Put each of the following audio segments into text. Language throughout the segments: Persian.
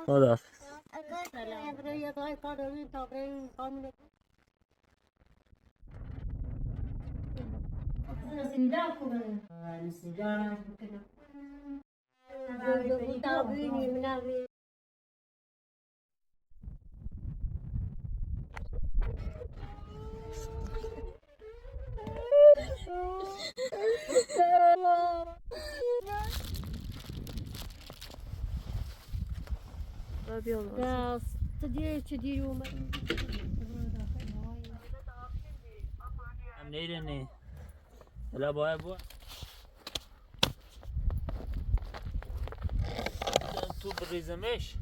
خدا هم نیرنی الا باید بود تو بریزمش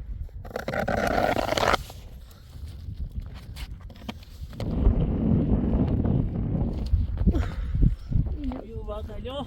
یو باقلو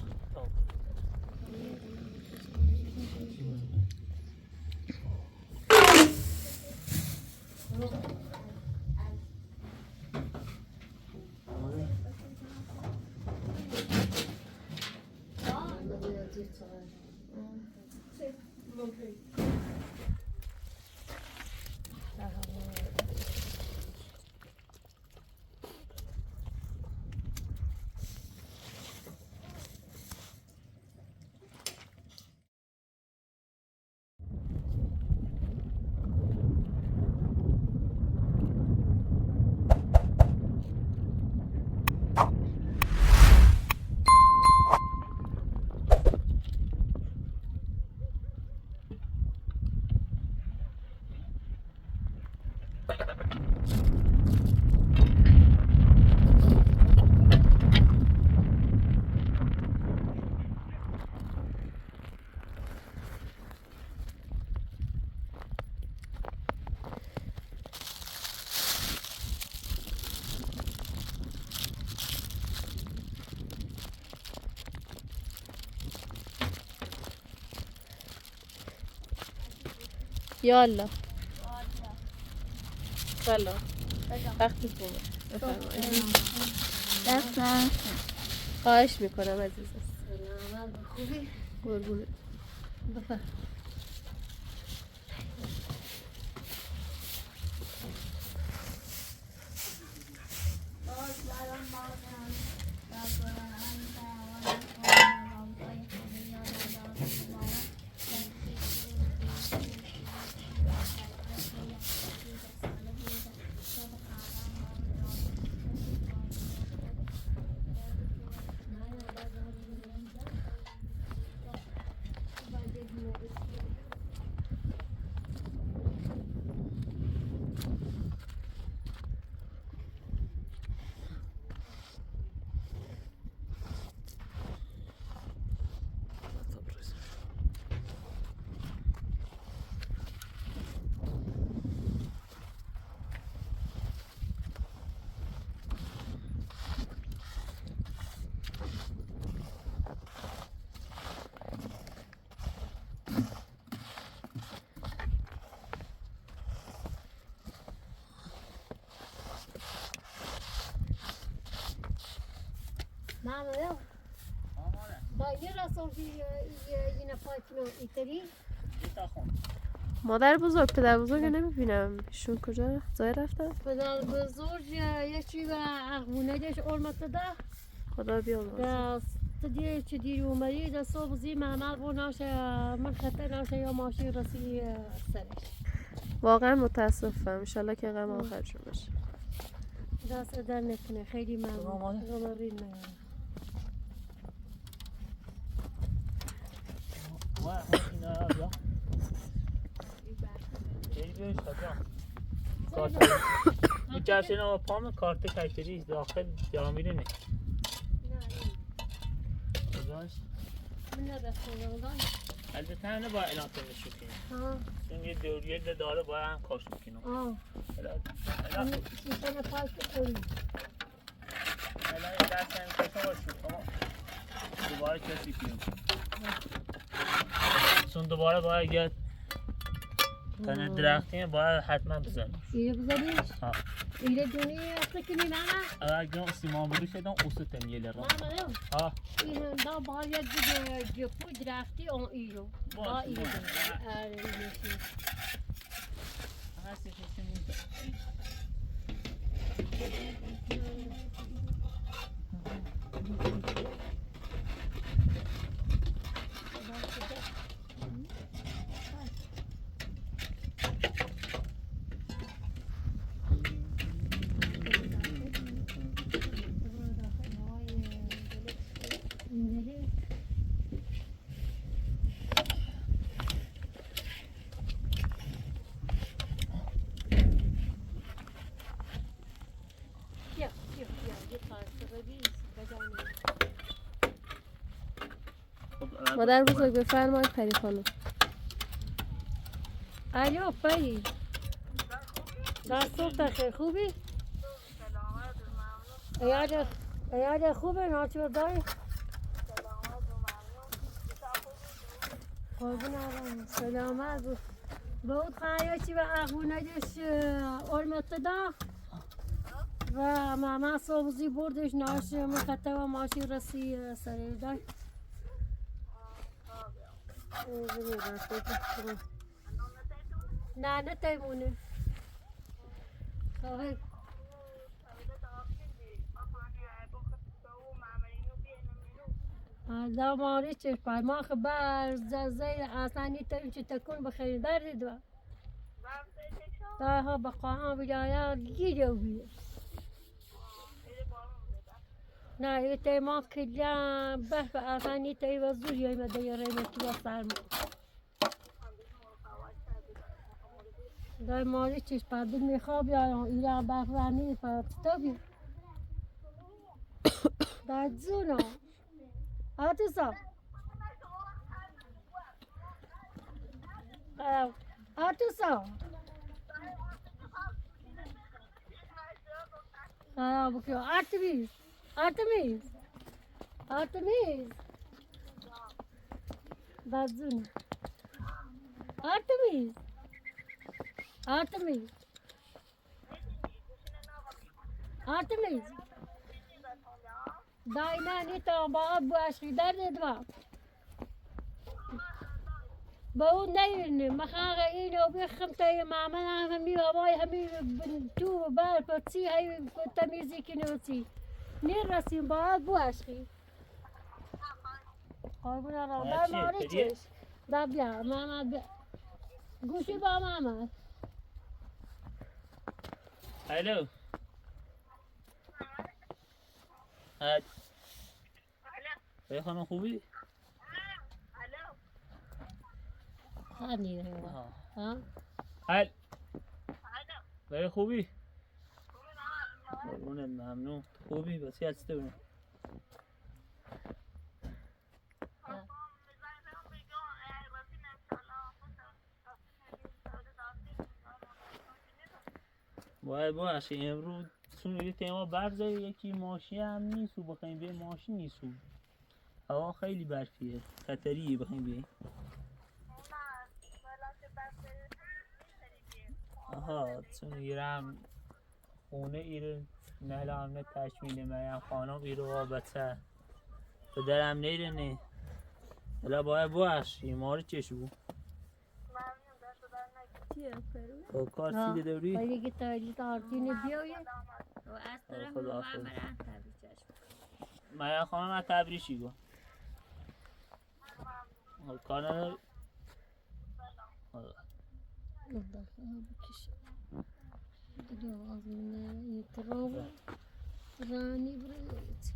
یالا سلام وقتی خوبه بفرمایید خواهش میکنم عزیزم سلام خوبی؟ قربونت بفرم Mamma, یه رسانتی یه نفاکینو ایتری مادر بزرگ پدر بزرگ نمیبینم ایشون کجا زای رفتن پدر بزرگ یکی و اغمونه دیش علمت ده خدا بیامرزه دست دیگه چه دیری اومدی دست صبح زی محمل بود ناشه من خطر ناشه یا ماشین رسی سرش واقعا متاسفم انشالله که غم آخرشون باشه دست در نکنه خیلی ممنون غمارین نگه می‌چرخه و پام کارت کشتری داخل جا میره نه من ندستم البته نه با اعلام کنشو کنیم چون یه دوریه داره باید هم کاش بکنم من شیطان پاک کنیم الان یه دست هم کشم باید دوباره کسی کنیم چون دوباره باید یه تنه درختیه باید حتما بزنی. اینو بزنیش؟ ها. اینو دونی اصلا کنی ماما؟ اگر سیمان بروش دادم اوسط میله را. ماما نه. ها. اینو دا باید جپو درختی اون اینو. با اینو. آره اینو. هستی خیلی مادر بزرگ بفرمایید پری خانم. الو پری دستور بخیر خوبی؟ ایاد خوبه ناچو داری؟ قربون آرام سلامت بود بود خیاچی و اخونه دش ارمتدا و ماما صوبزی بردش ناش مخطه و ماشی رسی سره دای نه نه تیمونه دا ماری چش پای ما خبر زی آسانی تیم چی تکون بخیر دردی دو دا ها بقاها بیایا گیرو بی نه ای تیما کلا به آسانی تی و زوری ای مدی ریمتی و سرم دا ماری چش پای دل میخواب یا ایران بفرانی پای تو بی دا زونا آتوسا آتوسا بکیو آرتمیز آرتمیز آرتمیز بازون آرتمیز آرتمیز آرتمیز داینا نیتا با اب باشی درد دوا با اون نیرنی مخاغ اینو بخم تای مامان همی و مای همی تو بار پسی هی تمیزی کنوسی نیر رسیم با اب باشی قربون را در ماری چش دا بیا ماما بیا گوشی با ماما الو ای خانم خوبی؟ خانی ها هل ای خوبی؟ قربونت ممنون خوبی بسی هسته بونه باید باشی امروز سونی تیما برزه یکی ماشی هم نیست و بخوایم به ماشی نیست هوا خیلی برفیه خطریه بخوایم به آها سونی گرم خونه ایره نهلا همه تشمیل مریم خانم ایره وابطه تو درم نیره نه حالا باید باشی ماری چشو کار سیده دوری؟ ولی که تایلی تارتینه بیایه و از طرف خدا ما حافظ. برن تبریچش مریم خانم از تبریشی گو کار نداری؟ رانی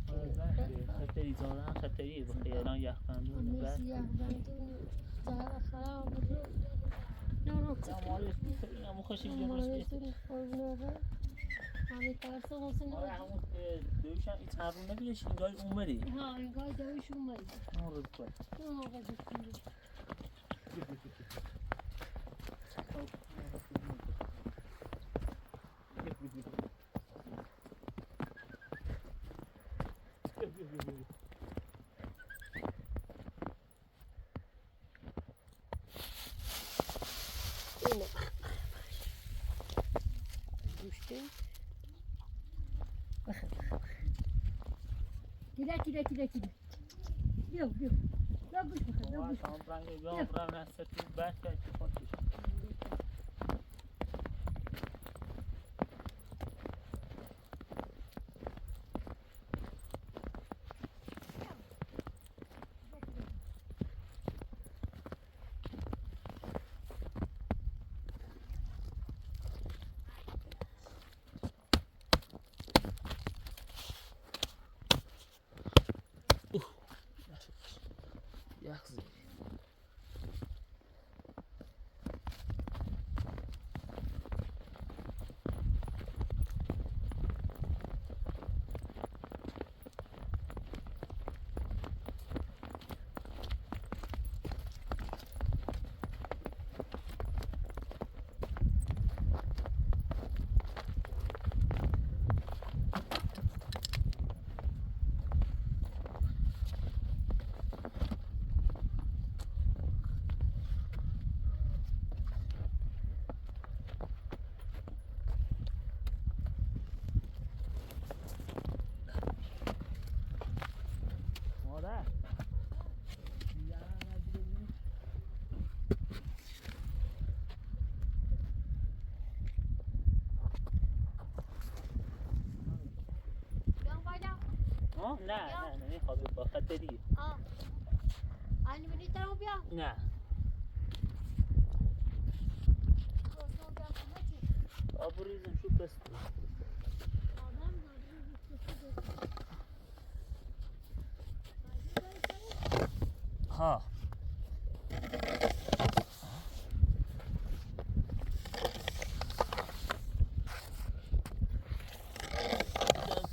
برای خطری زادن خطریه بخیه الان یخبندون نیست یه بندون زهر خراب بود نه نه مالش میکنی همون خوشی بجا مالش بسید دونی خوربونه همه ترسه حسن آره همون دویش هم این چند رو نبیدش اینگاه اومدی ها اینگاه دویش اومدی اون رو بکن اون آقا بکنی چی؟ Tidak. Yo. Bagus. شام رنگ بیام نسته تو بچه چی خودش یخ مادر نه نمیخواد با خطری Ani menita mau biar. نه آبریزم شو بست ها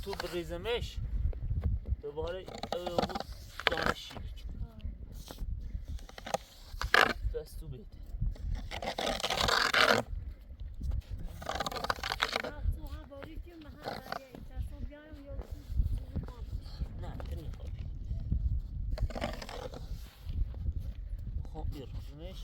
تو بریزمش دوباره دانه شیرک دست تو بیده نه نمیخوابی خب بیرونش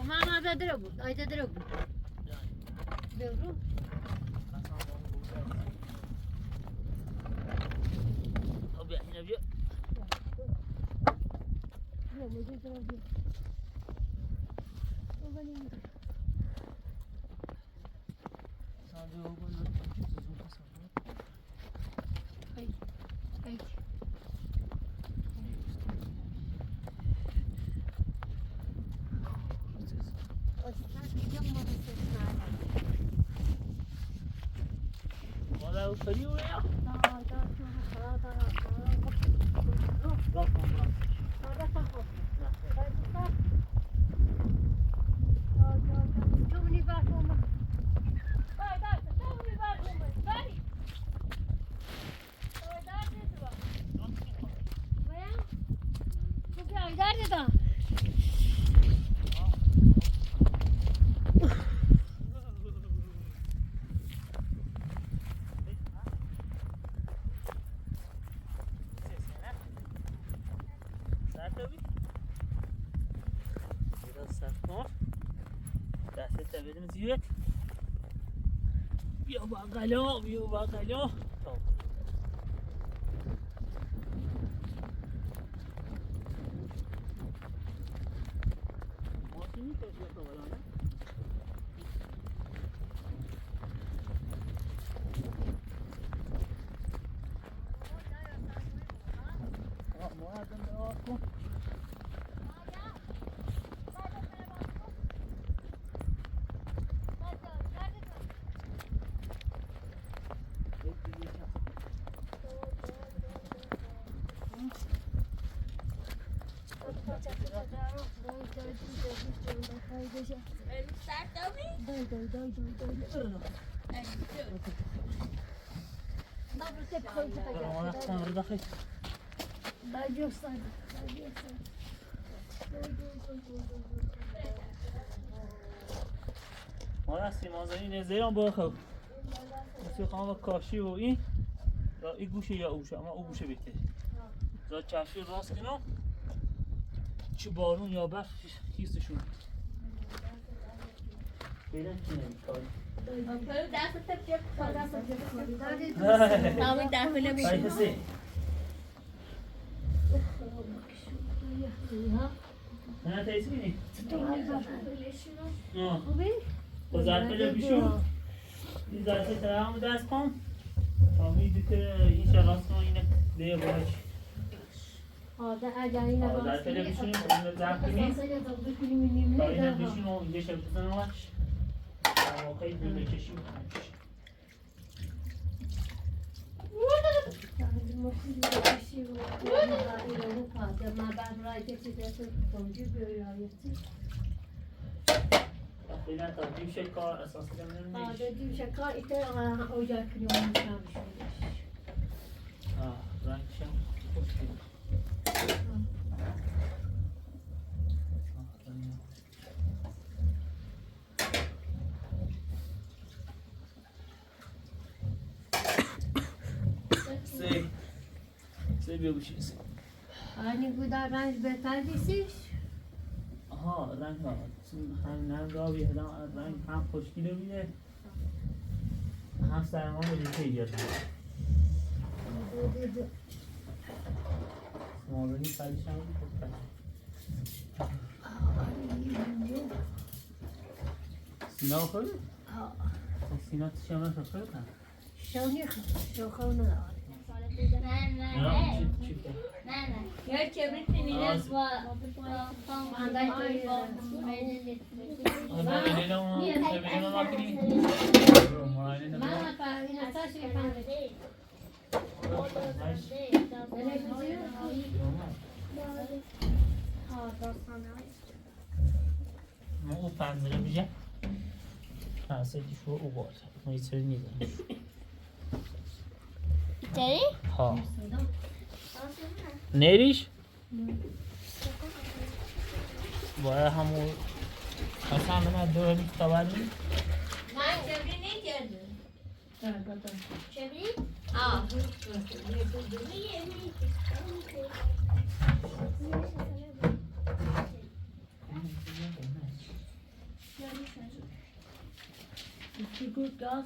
Mama da dira bu. Ay da dira bu. Dira. अब यहाँ भी Yo मुझे दira bu. O bani. साझे हो गए Ay. Ay. वाला खड़ी हुई है زیاد بیا بغلو ما سیمانزنی نزدیرم با خب موسیقی کاشی و این یا این گوشه یا اوشه اما او گوشه بهتره زاد چشی راست کنم چه بارون یا برف خیستشون بیدن چی نمیکاری نه تایسی بینی؟ با ظرفه بیشون این ظرفه ترام دست کن تا میدی که این شراست کن اینه لیه باش ظرفه بیشون این ظرف کنی تا اینه بیشون و اینجا شب بزنه باش واقعی دونه کشی بکنش اینا تا دیم شکار اساسی دارم نمیشه دیم شکار ایتا اوجا کنیم میشم رنگشم خوش کنیم سه بیا بشین سه آنی بودا رنگ بهتر دیسیش؟ آها رنگ ها هم نرگاوی رنگ هم خوشگیله بیده هم سرمان بودی که ایجاد بیده مازنی پریش هم بود سینا بخوری؟ سینا تشامه بخوری کن؟ شوخونه داره نه یا کبریت نیاز با ماندای با پنجره میشه هستی شو او بود میتونی نیدم داری؟ ها نریش باید همون اصلا من دو همی کتابری من جبری نکردم جبری؟ آه Die gut gas.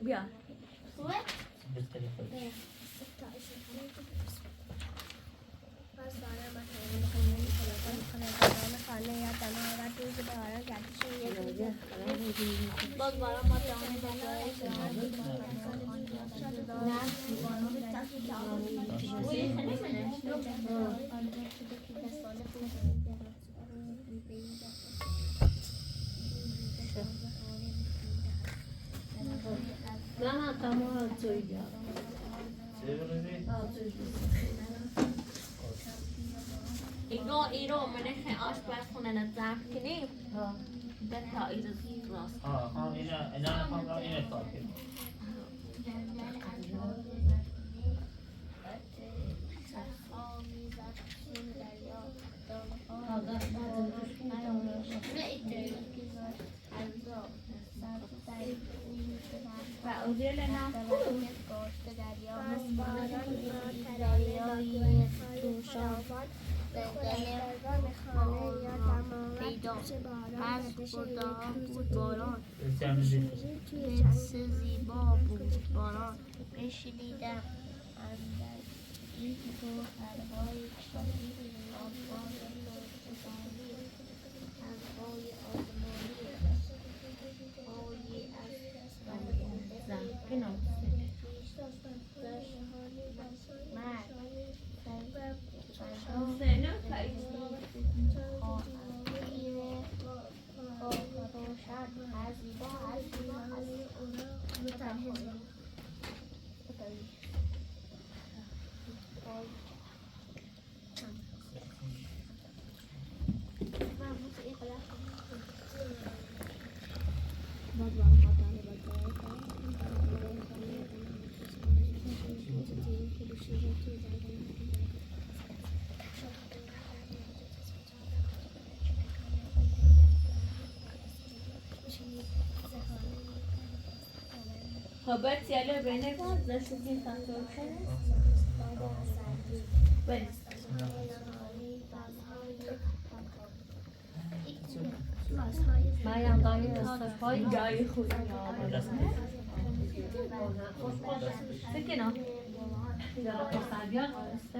بیا باز برای ما نه تمام توی جا ایرو منخ آشپزخونه نظر کنیم به تا ایرو راست اینا نخوام را اینه کار کنیم و اوزیل نفت از خدا بود باران مثل زیبا بود باران بشنیدم اندر این گوهرهای شادی آبهای لطفانی حرفهای آسمانی هایی از زنگنم Robert, se olha bem negócio dessa sensação. Bem. مریم دایی استفای جای خود سکنه یا پسندیان است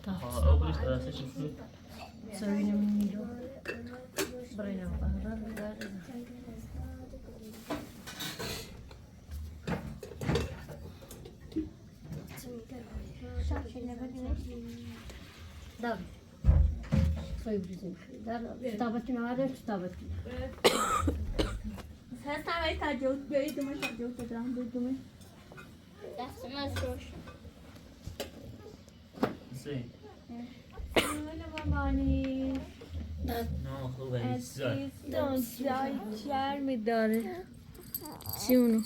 اولش درسته شد سوینم میرو برینم بهره دار سوی بریزیم در کتابتون آره کتابتون هست همه تجاوز بیایید دومه تجاوز دارم دومه دستم از روش سی مامانی نه خوبه زای شرمی داره چی اونو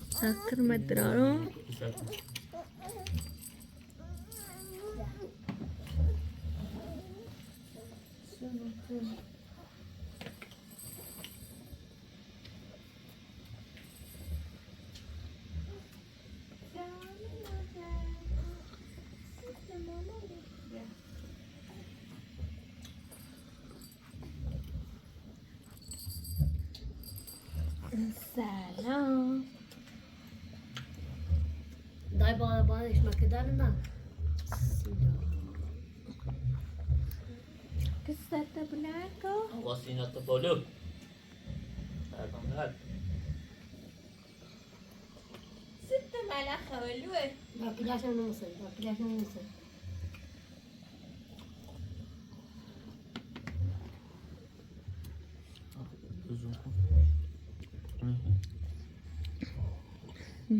سکر مدرارو سلام دای بعدش مکدن نه قصة بلاكو وصينة بولو هذا ست ملخة ولوه باكلاش نوصل باكلاش نوصل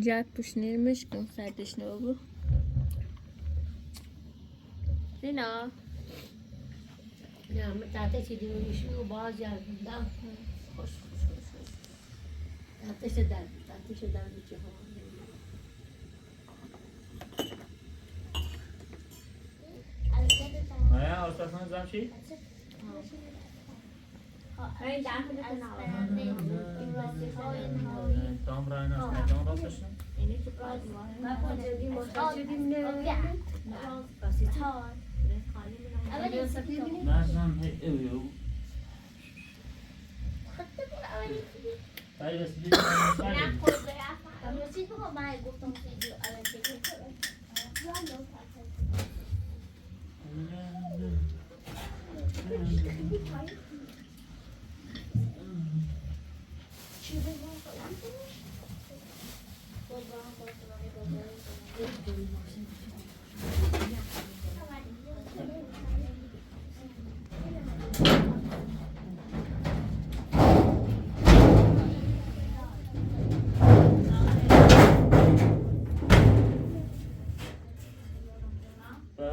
جد پوشنیرمش کن سردش نبو دینا نه من تحت چی دیونیشو باز جردم خوش تحتش در چه ها نه آشپزخانه زم چی؟ دام رای نشنه دام راست بشنه ما خواهدیم مشاهدیم نه مزم هی اویو بایی بس دیدی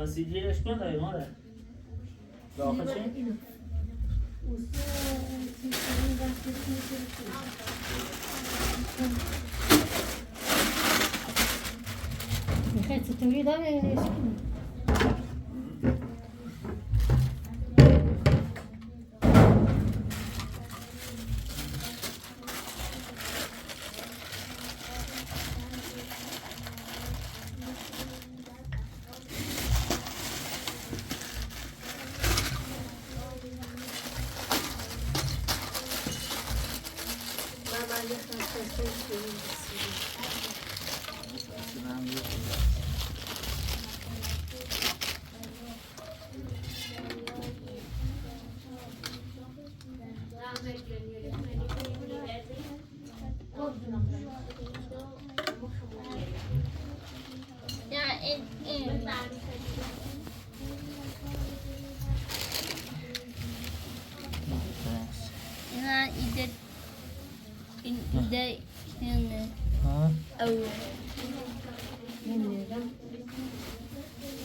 سیدیش کن دایی مادر داخل چی؟ میخوای چطوری داره اینش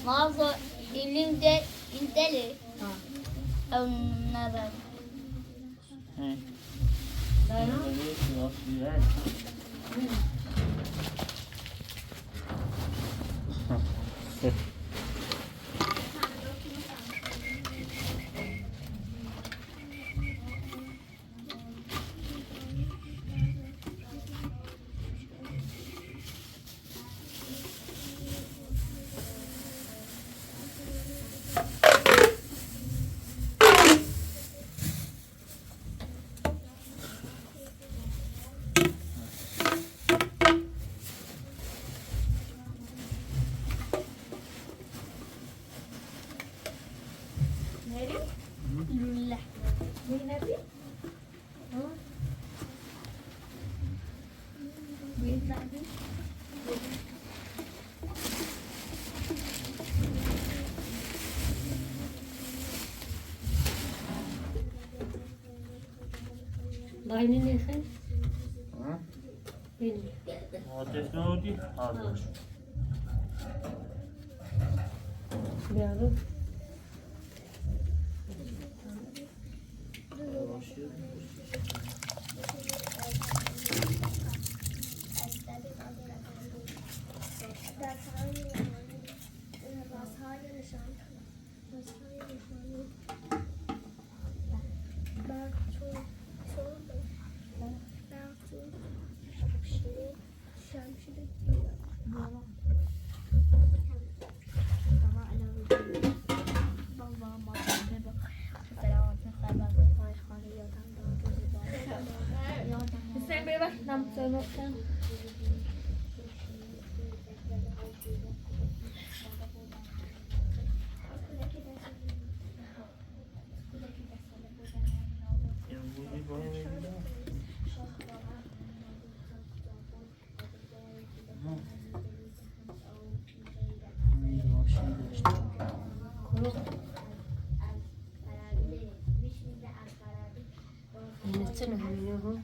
مازو elimde indeli onlara lulla داینی نخیر آتش نبودی؟ آتش بیارو این چه نهمیه ها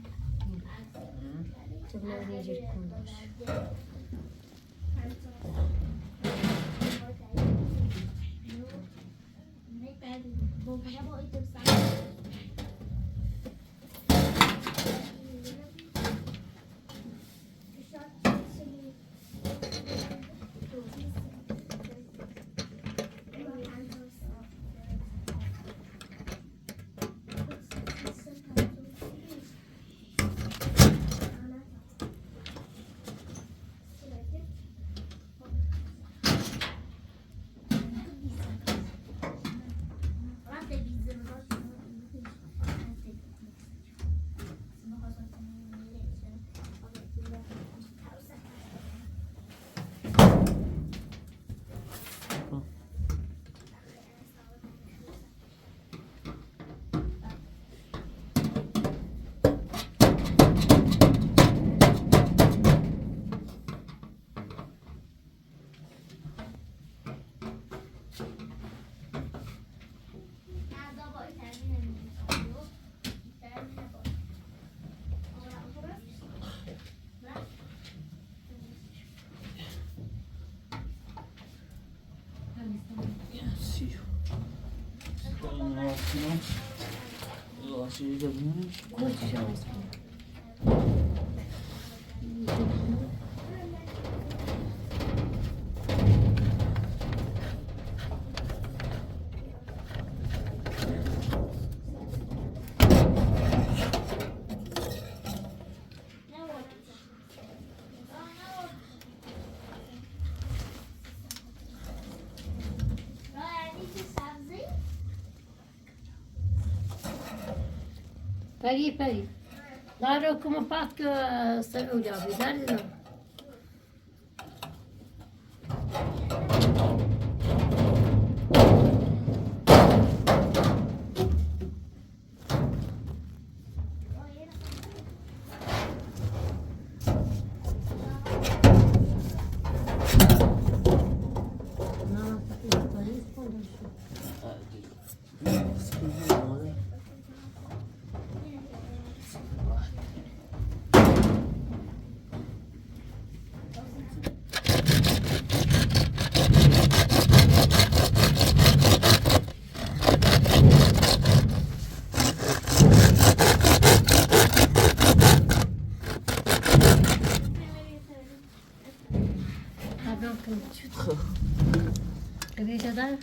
پری دارو کم پاک سعودا بیدار قبیشه دار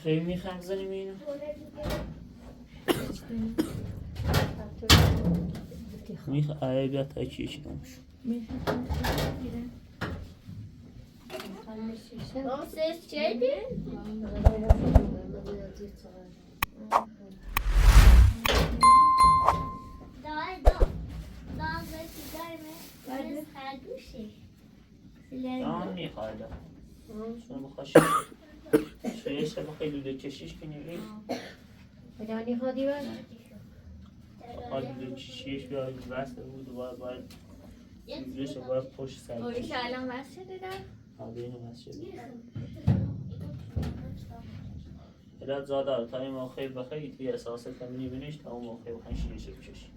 خیلی میخوام زنیم اینو میخوام آیا بیا تا چیش دمش O ses şeydi. Daha güzel mi? Biraz kaldmışı. آن میخواد شما بخواش شویش بخوای لوله کشیش کنی بدانی خودی بر بخواد لوله کشیش بیاید وصل بود دوباره باید لولهش باید پشت سر O işi alan verse de. آده اینو وصل شد الان زاده تا این موقعی بخوای توی احساسه کم میبینیش تا اون موقعی بخوای شیشه بکشی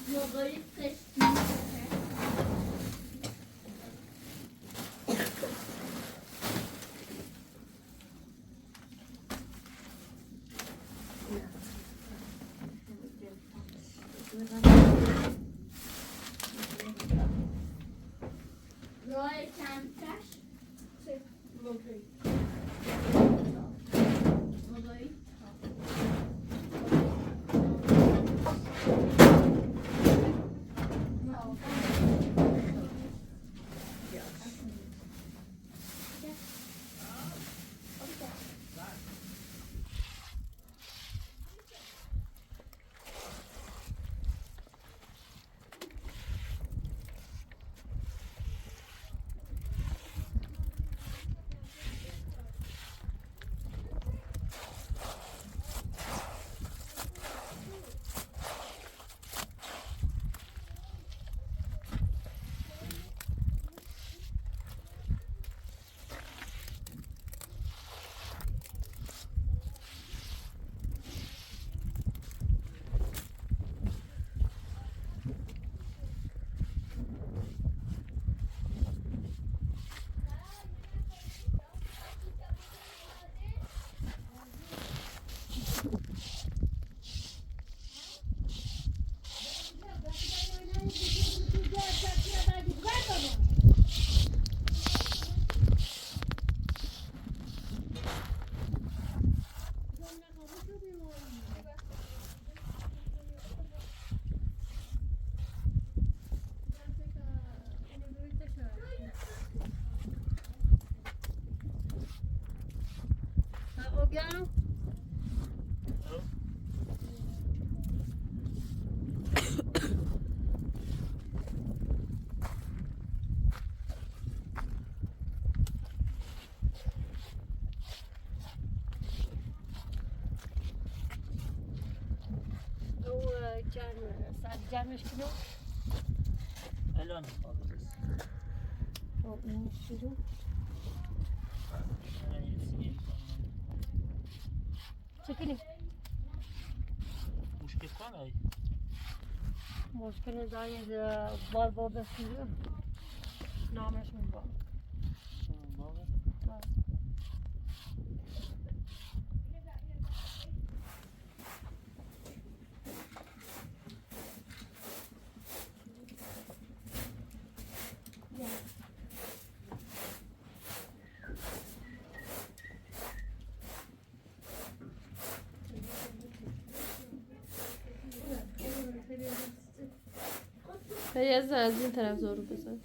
Yogurt fresh. Royal can cash. Bien. ساعت جمعش کنم الان خب این شروع چکنی مشکل کنه مشکل دارید بال بسیده نامش من بال یه از این طرف زورو بزن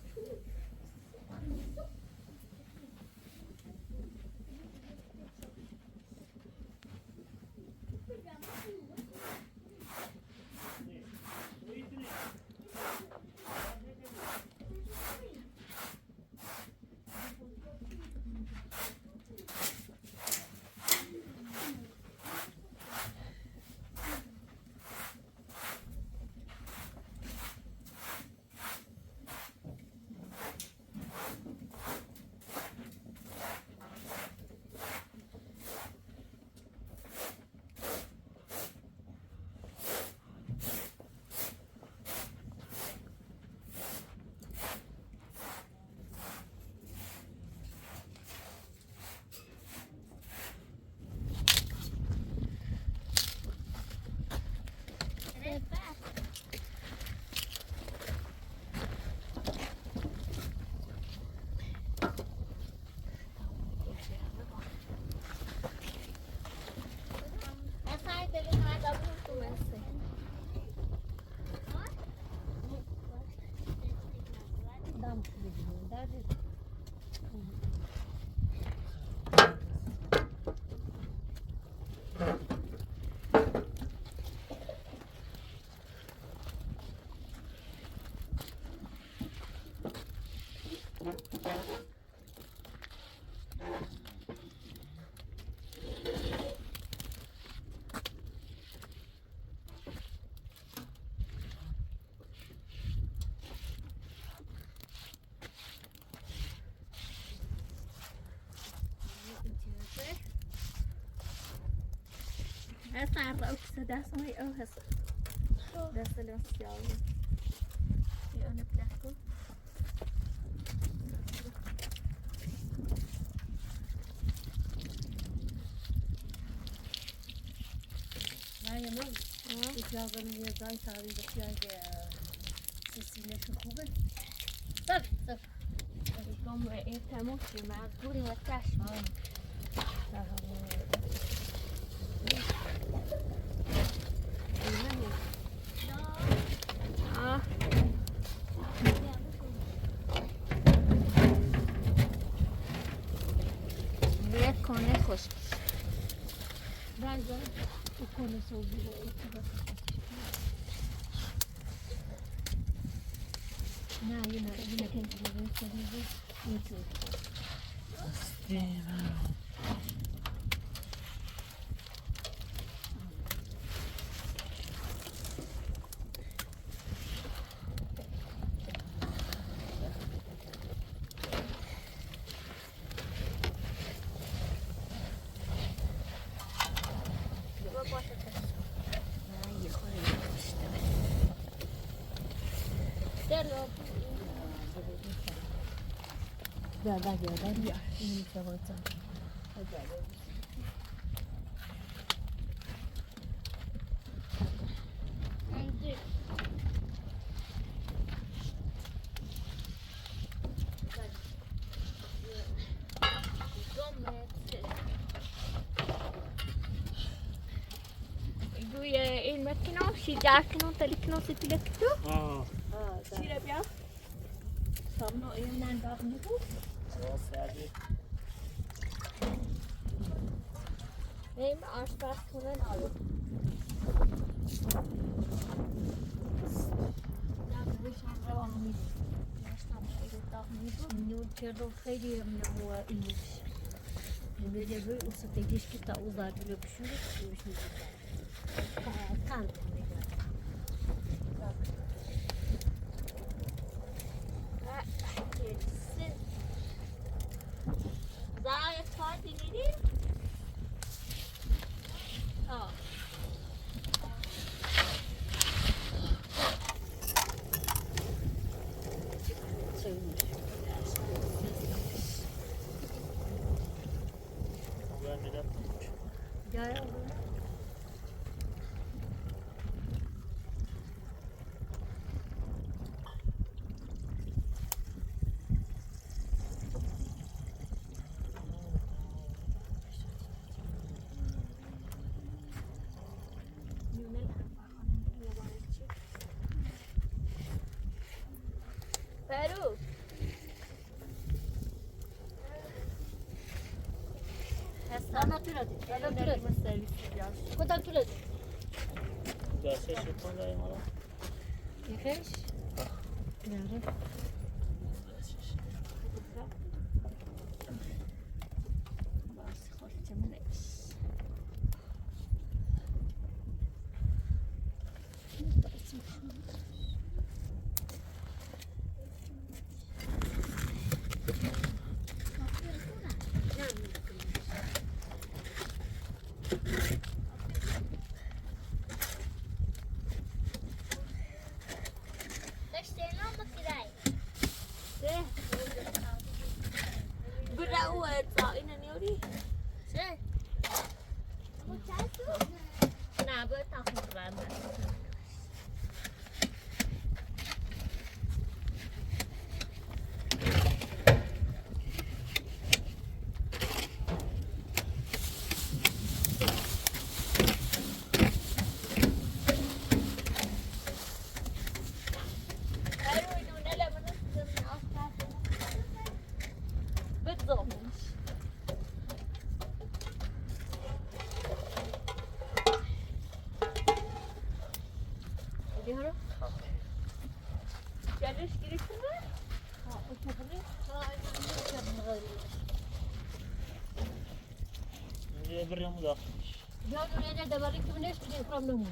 هستن رأوك دست ماي أو هست دست الوسياوي أنا بدكم لا يا ماما إجازة من يزاي تعالي بس يا سيسينا شو خوبه صف قوم إيه تموتي مع الدوري والتعشم یک کنه خوش بعد وكون صوبي هنا كنت لا يا إني سويتها این مکنون شیجار کنون تلیکنون سیتیلکتو شيرة بيا صابنو إيه من عند أخنيكو این آشپز کنن آلو منو كيرو خيري من هو إنجليش من يجي وستيجيش كتا أوزار بلو بشوري وش نجيب كانت زای خواهی دیدی؟ جاي فرو أنا ترى كنت ترى جاسه شکن داریم حالا يخش نعرف بس خورت منش Berawat tak ini ni ori. Seh. Nah, betul kan. Jadi sekali semua. Macam ni. اینجا بریم داخل بیا دنیا در بالا کی منش کی فرام نمون.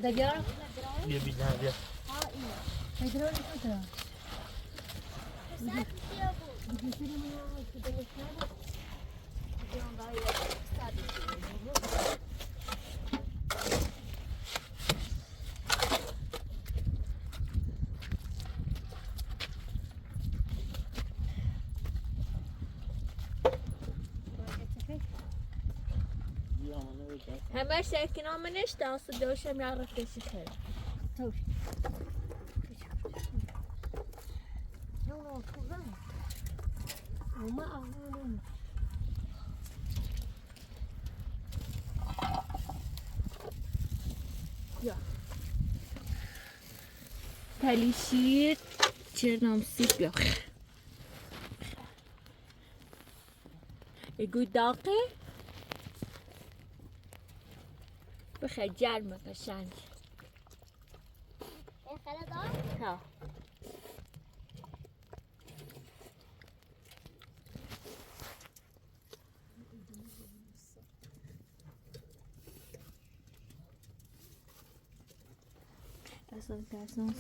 دجار. بیا بیدن بیا هیدرو نیست. دیگه سری من همه شکینا منش داست دوشم یارتش خیر توش نه کجا ما اولم یا تلیشیر چرنام سیب یا اگو داقه بخیر جرم قشنگ ها اصلا ترسناس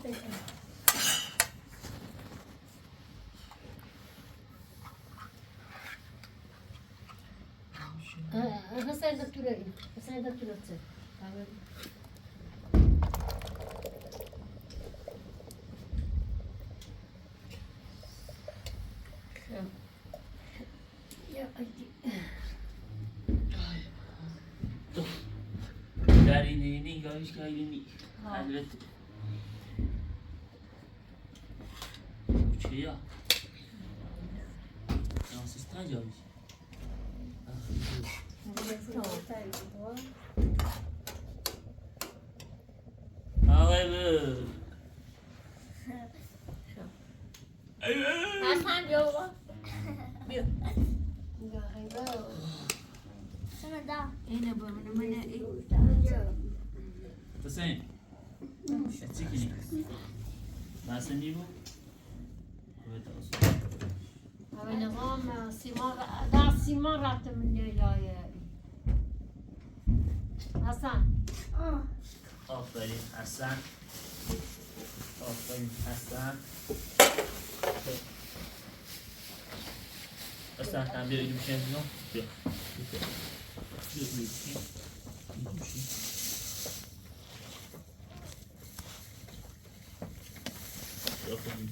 حسین دکتری حسین دکتری چه در اینه نگاهش کردی البته چیه؟ ناسیز تجاوز آقای بو حسن بیا بابا بیا اینه با من حسین چی کنی؟ مثلا نیبو؟ همه نظام سیمان در سیمان رفته من نیلای حسن آفرین حسن آفرین حسن حسن هم بیا ایدو بشین بیا بیا بیا بیا بشین آفرین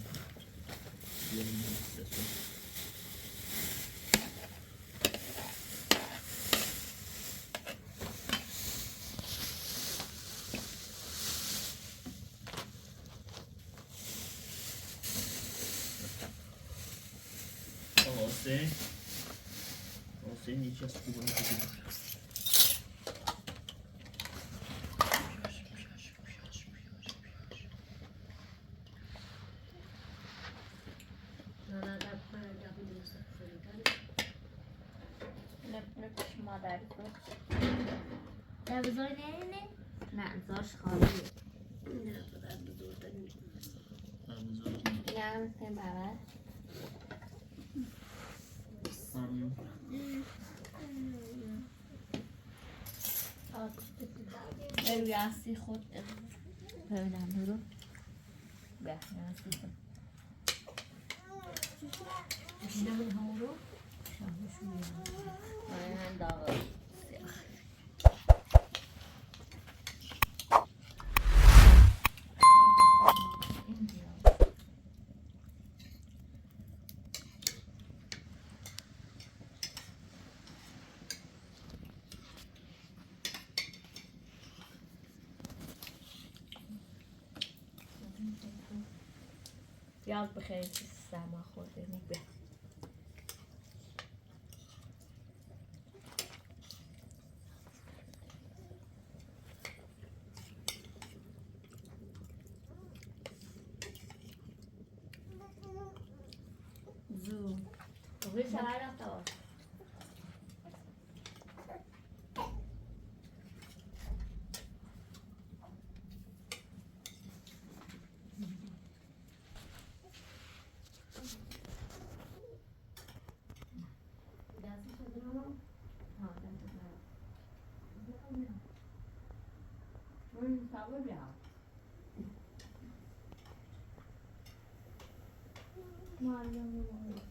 بیا بیا Você me diz que vou me نپنش مادر بود دوزار نه نه زارش خالیه نه مثل بابا روی اصلی خود ببینم برو به اصلی خود نمی همون رو من داغ یاد بخیر سرما خورده میگه زو روی سهر رفت آور معلم